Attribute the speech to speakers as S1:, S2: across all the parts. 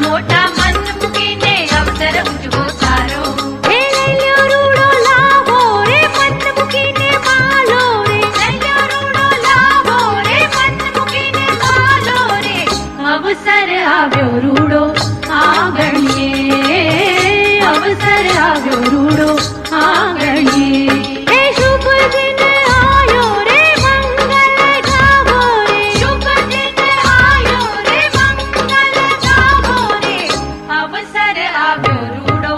S1: मोटा मन मूकीने अवसर उजवो सारो हे लैल्यो रूड़ो लाभो रे मन मूकीने मालो रे लैल्यो रूड़ो लाभो रे मन मूकीने मालो रे अवसर આવ્યો रूड़ो आंगणिये अवसर આવ્યો रूड़ो आंगणिये हे शुभ दिन आयो रे मंगल गावो रे शुभ दिन आयो रे मंगल गावो रे अवसर આવ્યો रूड़ो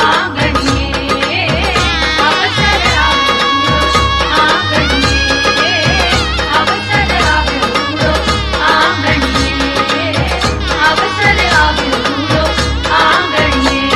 S1: आंगणिये अवसर આવ્યો रूड़ो आंगणिये अवसर આવ્યો रूड़ो आंगणिये अवसर આવ્યો रूड़ो आंगणिये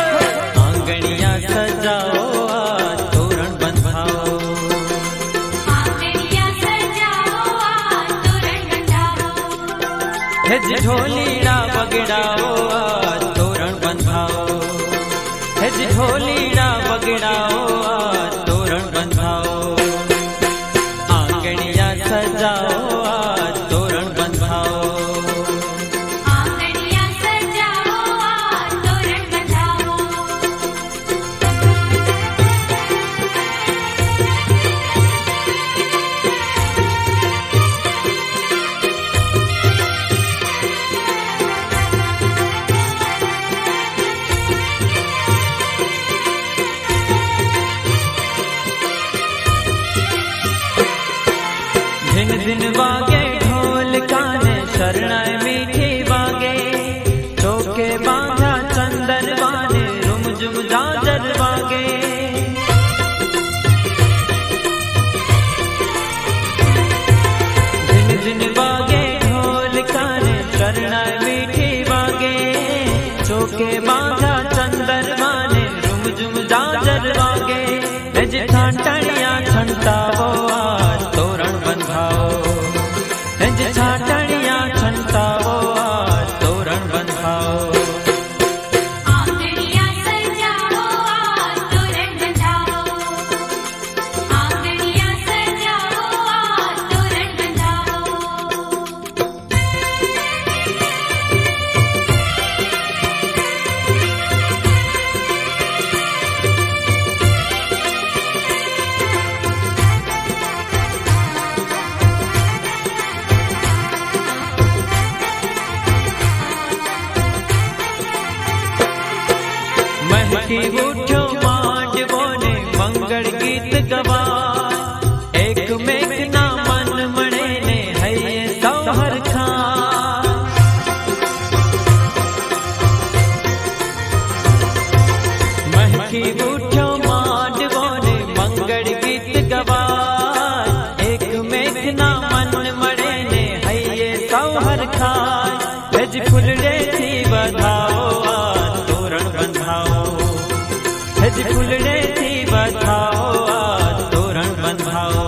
S2: आंगणिया सजाओ आज तोरण बंधाओ
S1: आंगणिया सजाओ आज तोरण बंधाओ
S2: हे जी ढोलीड़ा बगड़ाओ आज तोरण बंधाओ हे जी ढोलीड़ा बगड़ाओ आज तोरण बंधाओ आंगणिया सजाओ आज तोरण बंधाओ
S1: आंगणिया सजाओ आज तोरण बंधाओ
S2: दिन दिन वागे ढोल काने शरणाई मीठी वागे चौके बांधा चंदन वाने रुम जुम जाजर वागे दिन दिन वागे ढोल काने शरणाई मीठी वागे चौके बांधा चंदन वाने रुम जुम जाजर वागे निज ठाटणिया छंटावो आज तोरण बंधाओ निज ठाटणिया छंटावो आज तोरण बंधाओ
S1: आंगणिया सजाओ आज तोरण बंधाओ आंगणिया सजाओ आज तोरण बंधाओ
S2: महकी उठो मांडवो ने मंगल गीत गवा एक मेघ ना मन मणे ने हये सौहर खा महकी उठो मांडवो ने मंगल गीत गवा एक मेघ ना मन मणे ने हये सौहर खा हज फुलड़े थी बधाओ आज तोरण बंधाओ हज फुलड़े थी बधाओ आज तोरण बंधाओ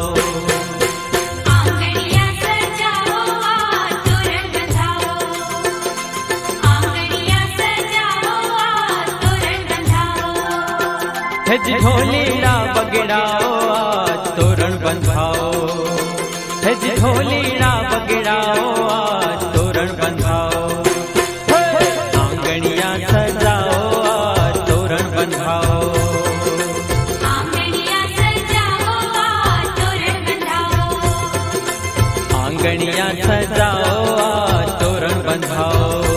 S1: आंगणिया सजाओ आज तोरण बंधाओ आंगणिया सजाओ आज तोरण बंधाओ
S2: हज ढोलीड़ा बगड़ाओ आज तोरण बंधाओ हज ढोलीड़ा बगड़ाओ आज तोरण बंधाओ आंगणिया सजाओ आज तोरण बंधाओ
S1: आंगणिया सजाओ आज तोरण बंधाओ
S2: आंगणिया सजाओ आज तोरण बंधाओ